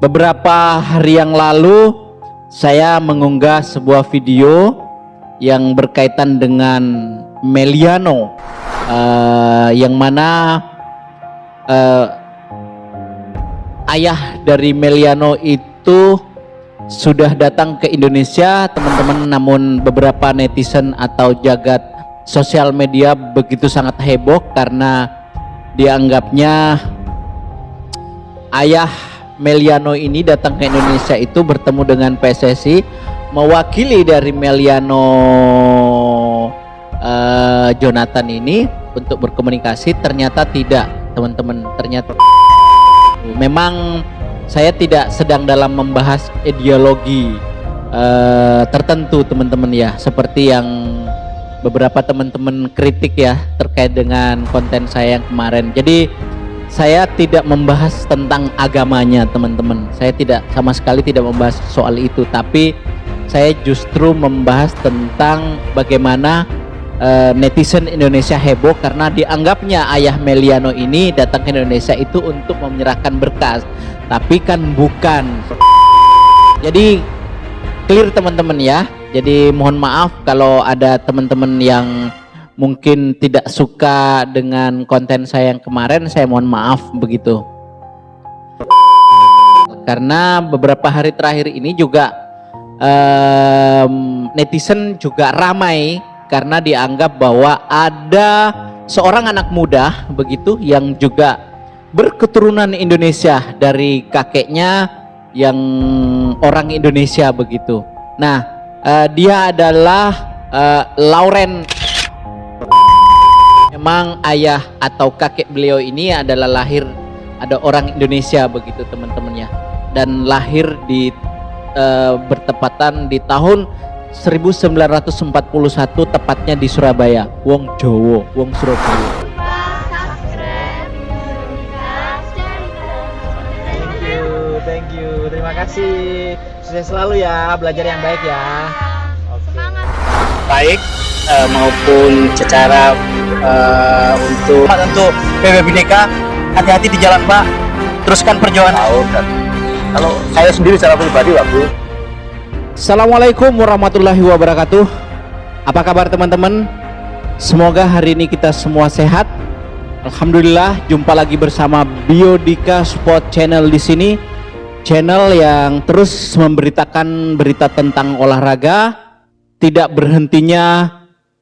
Beberapa hari yang lalu saya mengunggah sebuah video yang berkaitan dengan Meliano, yang mana ayah dari Meliano itu sudah datang ke Indonesia, teman-teman. Namun beberapa netizen atau jagat sosial media begitu sangat heboh karena dianggapnya ayah Meliano ini datang ke Indonesia itu bertemu dengan PSSI, mewakili dari Meliano Jonathan ini untuk berkomunikasi. Ternyata tidak, teman-teman. Ternyata memang saya tidak sedang dalam membahas ideologi tertentu, teman-teman ya, seperti yang beberapa teman-teman kritik ya terkait dengan konten saya yang kemarin. Jadi saya tidak membahas tentang agamanya, teman-teman. Saya tidak, sama sekali tidak membahas soal itu, tapi saya justru membahas tentang bagaimana netizen Indonesia heboh karena dianggapnya ayah Meliano ini datang ke Indonesia itu untuk menyerahkan berkas, tapi kan bukan. Jadi clear, teman-teman ya. Jadi mohon maaf kalau ada teman-teman yang mungkin tidak suka dengan konten saya yang kemarin, saya mohon maaf begitu. Karena beberapa hari terakhir ini juga netizen juga ramai karena dianggap bahwa ada seorang anak muda begitu yang juga berketurunan Indonesia dari kakeknya yang orang Indonesia begitu. Nah, dia adalah Lauren. Memang ayah atau kakek beliau ini adalah ada orang Indonesia begitu, teman-teman ya, dan lahir di bertepatan di tahun 1941, tepatnya di Surabaya. Wong Jowo, wong Surabaya. Thank you, terima kasih. Sukses selalu ya, belajar yang baik ya. Oke. Baik maupun secara untuk PB Bhinneka, hati-hati di jalan Pak, teruskan perjuangan. Kalau saya sendiri secara pribadi Pak Bu. Assalamualaikum warahmatullahi wabarakatuh. Apa kabar teman-teman? Semoga hari ini kita semua sehat. Alhamdulillah, jumpa lagi bersama Biodika Sport Channel di sini. Channel yang terus memberitakan berita tentang olahraga, tidak berhentinya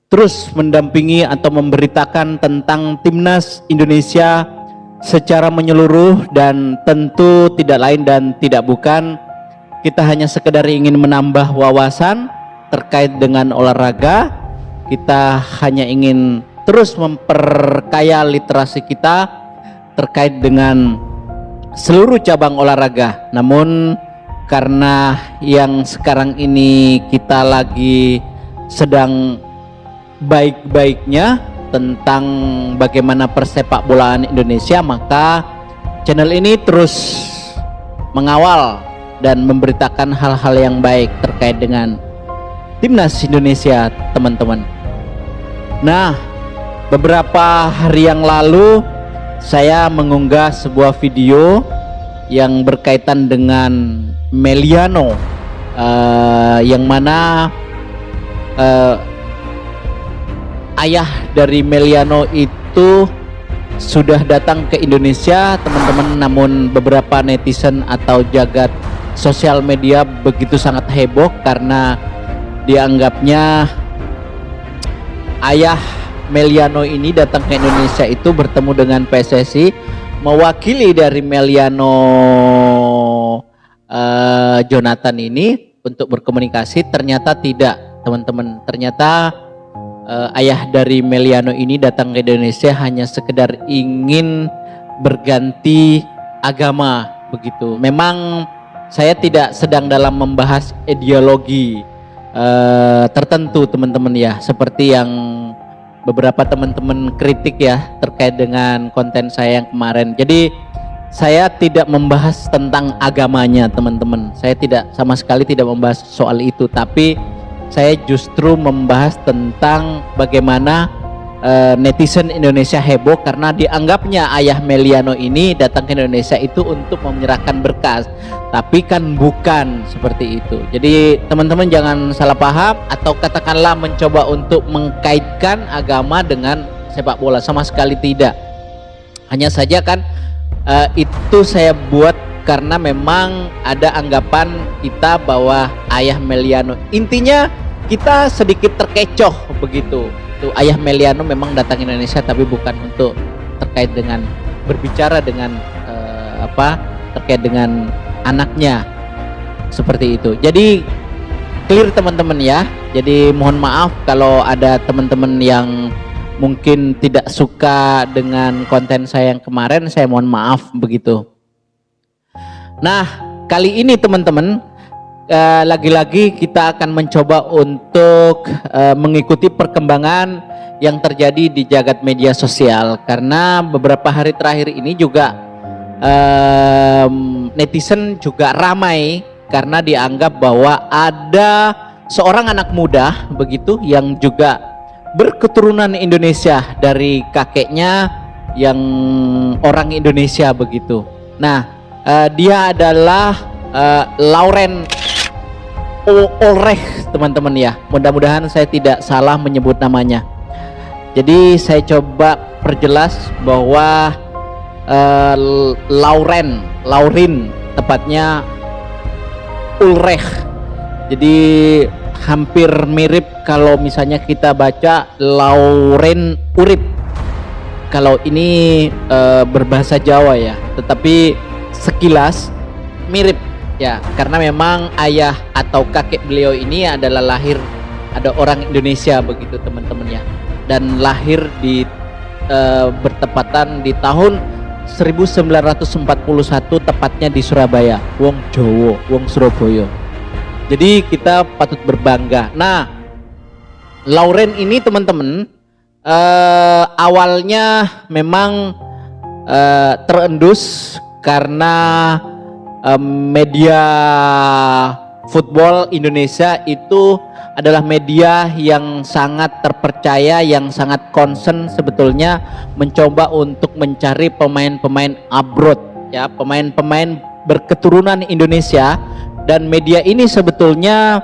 terus mendampingi atau memberitakan tentang timnas Indonesia secara menyeluruh, dan tentu tidak lain dan tidak bukan kita hanya sekedar ingin menambah wawasan terkait dengan olahraga. Kita hanya ingin terus memperkaya literasi kita terkait dengan seluruh cabang olahraga. Namun karena yang sekarang ini kita lagi sedang baik-baiknya tentang bagaimana persepak bolaan Indonesia, maka channel ini terus mengawal dan memberitakan hal-hal yang baik terkait dengan timnas Indonesia, teman-teman. Nah, beberapa hari yang lalu saya mengunggah sebuah video yang berkaitan dengan Meliano, yang mana ayah dari Meliano itu sudah datang ke Indonesia, teman-teman. Namun beberapa netizen atau jagat sosial media begitu sangat heboh karena dianggapnya ayah Meliano ini datang ke Indonesia itu bertemu dengan PSSI, mewakili dari Meliano Jonathan ini untuk berkomunikasi. Ternyata tidak, teman-teman. Ternyata ayah dari Meliano ini datang ke Indonesia hanya sekedar ingin berganti agama begitu. Memang saya tidak sedang dalam membahas ideologi tertentu, teman-teman ya, seperti yang beberapa teman-teman kritik ya terkait dengan konten saya yang kemarin. Jadi saya tidak membahas tentang agamanya, teman-teman. Saya tidak, sama sekali tidak membahas soal itu, tapi saya justru membahas tentang bagaimana netizen Indonesia heboh karena dianggapnya ayah Meliano ini datang ke Indonesia itu untuk menyerahkan berkas, tapi kan bukan seperti itu. Jadi teman-teman jangan salah paham atau katakanlah mencoba untuk mengkaitkan agama dengan sepak bola, sama sekali tidak. Hanya saja kan itu saya buat karena memang ada anggapan kita bahwa ayah Meliano, intinya kita sedikit terkecoh begitu. Itu ayah Meliano memang datang ke Indonesia tapi bukan untuk terkait dengan berbicara dengan terkait dengan anaknya, seperti itu. Jadi clear teman-teman ya. Jadi mohon maaf kalau ada teman-teman yang mungkin tidak suka dengan konten saya yang kemarin, saya mohon maaf begitu. Nah, kali ini teman-teman lagi-lagi kita akan mencoba untuk mengikuti perkembangan yang terjadi di jagat media sosial, karena beberapa hari terakhir ini juga netizen juga ramai karena dianggap bahwa ada seorang anak muda begitu yang juga berketurunan Indonesia dari kakeknya yang orang Indonesia begitu. Nah, dia adalah Lauren Ulrich teman-teman ya, mudah-mudahan saya tidak salah menyebut namanya. Jadi saya coba perjelas bahwa Lauren tepatnya Ulrich. Jadi hampir mirip kalau misalnya kita baca Lauren Urip. Kalau ini berbahasa Jawa ya, tetapi sekilas mirip ya, karena memang ayah atau kakek beliau ini adalah ada orang Indonesia begitu teman-teman ya, dan lahir di bertepatan di tahun 1941 tepatnya di Surabaya, wong Jawa, wong Surabaya. Jadi kita patut berbangga. Nah, Lauren ini teman-teman awalnya memang terendus karena media football Indonesia itu adalah media yang sangat terpercaya, yang sangat concern sebetulnya mencoba untuk mencari pemain-pemain abroad ya, pemain-pemain berketurunan Indonesia, dan media ini sebetulnya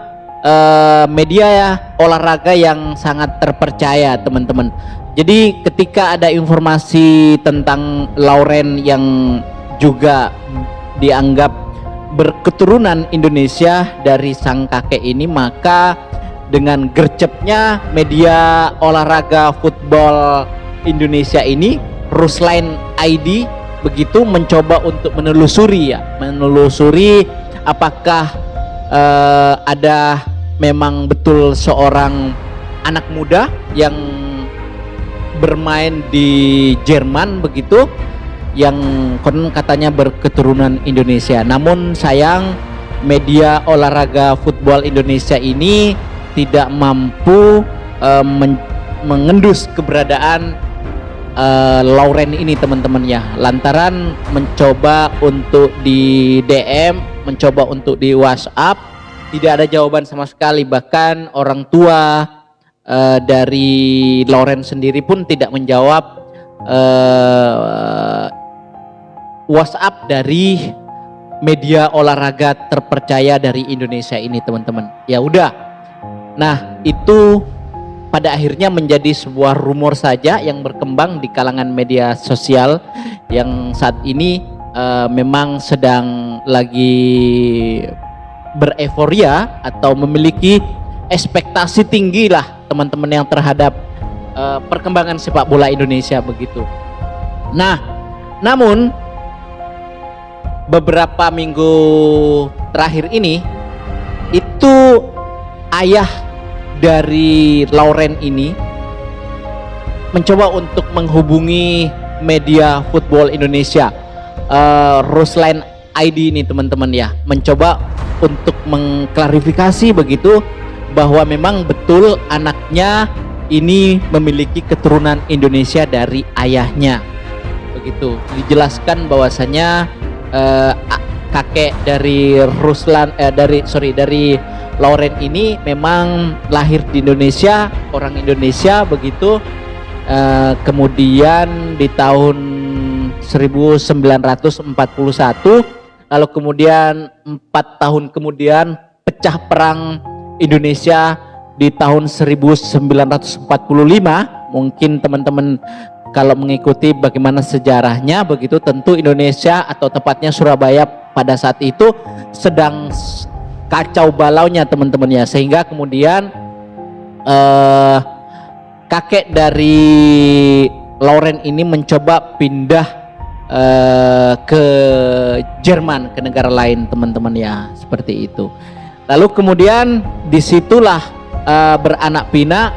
media olahraga yang sangat terpercaya teman-teman. Jadi ketika ada informasi tentang Lauren yang juga dianggap berketurunan Indonesia dari sang kakek ini, maka dengan gercepnya media olahraga football Indonesia ini, Rusline ID begitu, mencoba untuk menelusuri apakah ada memang betul seorang anak muda yang bermain di Jerman begitu, yang konon katanya berketurunan Indonesia. Namun sayang media olahraga football Indonesia ini tidak mampu mengendus keberadaan Lauren ini teman-teman ya, lantaran mencoba untuk di DM, mencoba untuk di WhatsApp, tidak ada jawaban sama sekali. Bahkan orang tua dari Lauren sendiri pun tidak menjawab WhatsApp dari media olahraga terpercaya dari Indonesia ini teman-teman. Ya udah. Nah, itu pada akhirnya menjadi sebuah rumor saja yang berkembang di kalangan media sosial yang saat ini memang sedang lagi bereforia atau memiliki ekspektasi tinggi lah teman-teman yang terhadap perkembangan sepak bola Indonesia begitu. Nah, namun beberapa minggu terakhir ini itu ayah dari Lauren ini mencoba untuk menghubungi media football Indonesia, Rusline ID ini teman-teman ya, mencoba untuk mengklarifikasi begitu bahwa memang betul anaknya ini memiliki keturunan Indonesia dari ayahnya begitu. Dijelaskan bahwasanya kakek dari dari Lauren ini memang lahir di Indonesia, orang Indonesia begitu, kemudian di tahun 1941, lalu kemudian 4 tahun kemudian pecah perang Indonesia di tahun 1945. Mungkin teman-teman kalau mengikuti bagaimana sejarahnya begitu, tentu Indonesia atau tepatnya Surabaya pada saat itu sedang kacau balaunya teman-teman ya, sehingga kemudian kakek dari Lauren ini mencoba pindah ke Jerman, ke negara lain teman-teman ya, seperti itu. Lalu kemudian disitulah beranak pinak,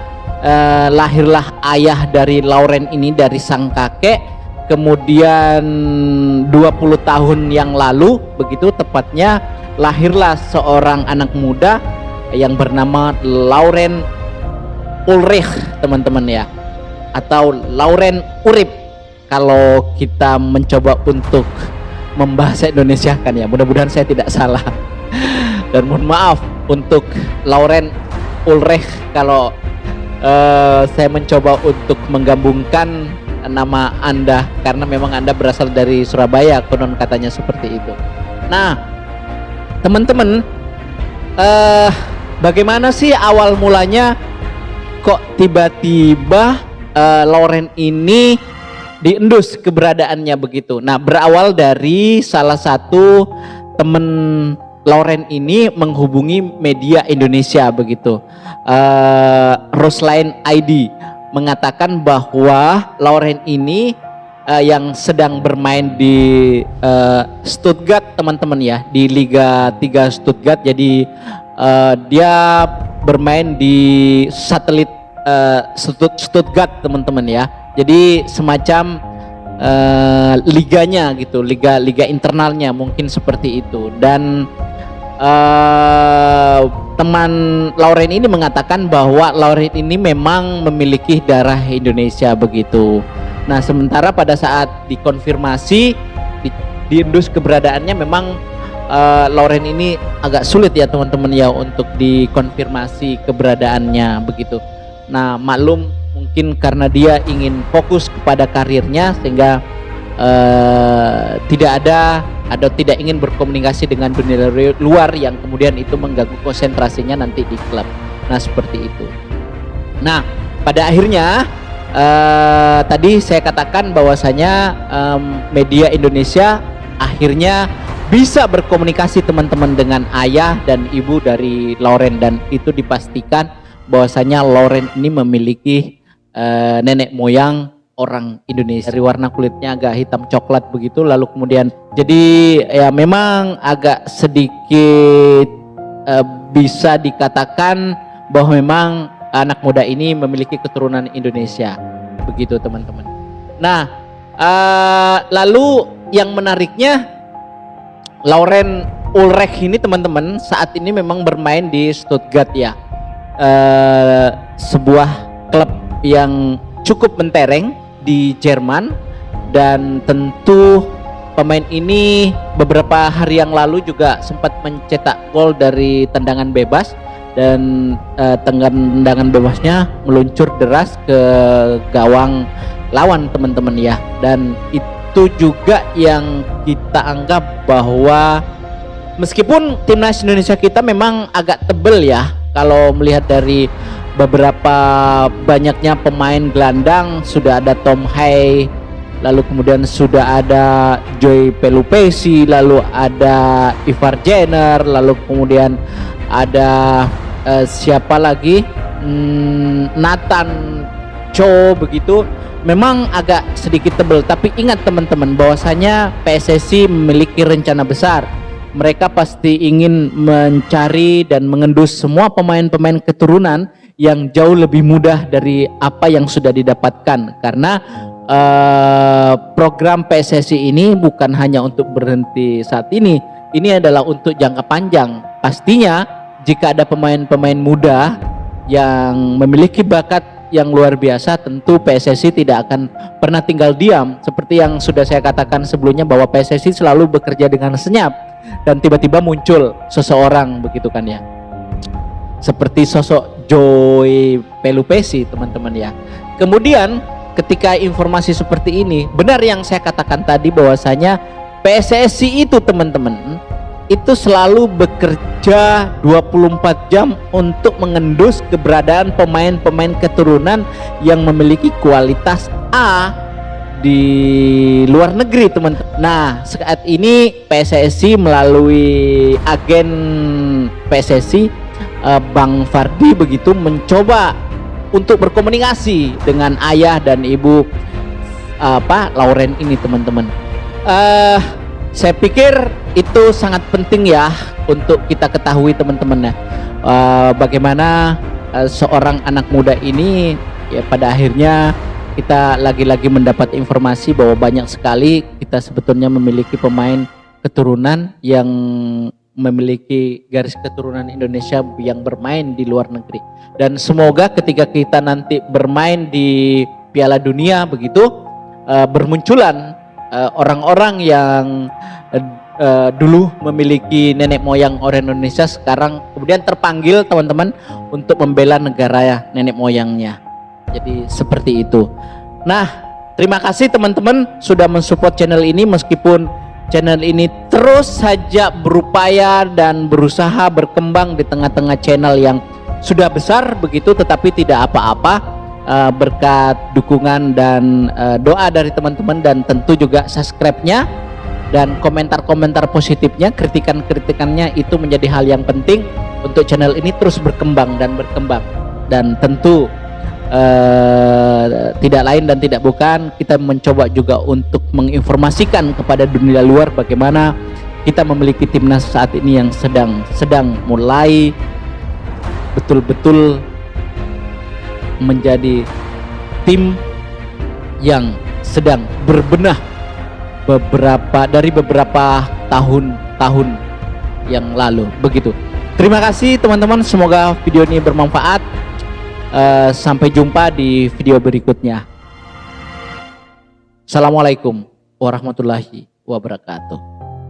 lahirlah ayah dari Lauren ini dari sang kakek. Kemudian 20 tahun yang lalu begitu tepatnya lahirlah seorang anak muda yang bernama Lauren Ulrich teman-teman ya, atau Lauren Urip kalau kita mencoba untuk membahasa Indonesia kan ya, mudah-mudahan saya tidak salah. Dan mohon maaf untuk Lauren Ulrich kalau saya mencoba untuk menggabungkan nama Anda, karena memang Anda berasal dari Surabaya konon katanya seperti itu. Nah teman-teman, bagaimana sih awal mulanya kok tiba-tiba Lauren ini diendus keberadaannya begitu? Nah, berawal dari salah satu teman Lauren ini menghubungi media Indonesia begitu, Roseline ID, mengatakan bahwa Lauren ini yang sedang bermain di Stuttgart teman-teman ya, di Liga 3 Stuttgart. Jadi dia bermain di satelit Stuttgart teman-teman ya, jadi semacam liganya gitu, liga internalnya mungkin seperti itu. Dan teman Lauren ini mengatakan bahwa Lauren ini memang memiliki darah Indonesia begitu. Nah sementara pada saat dikonfirmasi diendus keberadaannya, memang Lauren ini agak sulit ya teman-teman ya untuk dikonfirmasi keberadaannya begitu. Nah maklum mungkin karena dia ingin fokus kepada karirnya sehingga tidak ada atau tidak ingin berkomunikasi dengan dunia luar yang kemudian itu mengganggu konsentrasinya nanti di klub. Nah seperti itu. Nah pada akhirnya tadi saya katakan bahwasanya media Indonesia akhirnya bisa berkomunikasi teman-teman dengan ayah dan ibu dari Lauren, dan itu dipastikan bahwasanya Lauren ini memiliki nenek moyang orang Indonesia, dari warna kulitnya agak hitam coklat begitu. Lalu kemudian jadi ya memang agak sedikit bisa dikatakan bahwa memang anak muda ini memiliki keturunan Indonesia begitu teman-teman. Nah lalu yang menariknya, Lauren Ulrich ini teman-teman saat ini memang bermain di Stuttgart ya, sebuah klub yang cukup mentereng di Jerman. Dan tentu pemain ini beberapa hari yang lalu juga sempat mencetak gol dari tendangan bebas, dan tendangan bebasnya meluncur deras ke gawang lawan teman-teman ya. Dan itu juga yang kita anggap bahwa meskipun timnas Indonesia kita memang agak tebel ya, kalau melihat dari beberapa banyaknya pemain gelandang, sudah ada Tom Hay, lalu kemudian sudah ada Joy Pelupesi, lalu ada Ivar Jenner, lalu kemudian ada siapa lagi, Nathan Cho begitu. Memang agak sedikit tebel, tapi ingat teman-teman bahwasanya PSSI memiliki rencana besar. Mereka pasti ingin mencari dan mengendus semua pemain-pemain keturunan yang jauh lebih mudah dari apa yang sudah didapatkan, karena program PSSI ini bukan hanya untuk berhenti saat ini adalah untuk jangka panjang. Pastinya jika ada pemain-pemain muda yang memiliki bakat yang luar biasa, tentu PSSI tidak akan pernah tinggal diam. Seperti yang sudah saya katakan sebelumnya bahwa PSSI selalu bekerja dengan senyap, dan tiba-tiba muncul seseorang begitu kan ya, seperti sosok Joy Pelupesi teman-teman ya. Kemudian ketika informasi seperti ini, benar yang saya katakan tadi bahwasanya PSSI itu teman-teman itu selalu bekerja 24 jam untuk mengendus keberadaan pemain-pemain keturunan yang memiliki kualitas A di luar negeri, teman-teman. Nah, saat ini PSSI melalui agen PSSI Bang Fardi begitu mencoba untuk berkomunikasi dengan ayah dan ibu Lauren ini, teman-teman. Saya pikir itu sangat penting ya untuk kita ketahui, teman-teman, ya. Bagaimana seorang anak muda ini ya pada akhirnya kita lagi-lagi mendapat informasi bahwa banyak sekali kita sebetulnya memiliki pemain keturunan yang memiliki garis keturunan Indonesia yang bermain di luar negeri. Dan semoga ketika kita nanti bermain di Piala Dunia begitu bermunculan orang-orang yang dulu memiliki nenek moyang orang Indonesia sekarang kemudian terpanggil, teman-teman, untuk membela negara ya nenek moyangnya. Jadi seperti itu. Nah, terima kasih teman-teman sudah mensupport channel ini, meskipun channel ini terus saja berupaya dan berusaha berkembang di tengah-tengah channel yang sudah besar begitu, tetapi tidak apa-apa. Berkat dukungan dan doa dari teman-teman, dan tentu juga subscribe-nya dan komentar-komentar positifnya, kritikan-kritikannya itu menjadi hal yang penting untuk channel ini terus berkembang dan berkembang. Dan tentu tidak lain dan tidak bukan, kita mencoba juga untuk menginformasikan kepada dunia luar bagaimana kita memiliki timnas saat ini yang sedang mulai betul-betul menjadi tim yang sedang berbenah beberapa tahun-tahun yang lalu begitu. Terima kasih teman-teman, semoga video ini bermanfaat. Sampai jumpa di video berikutnya. Assalamualaikum warahmatullahi wabarakatuh.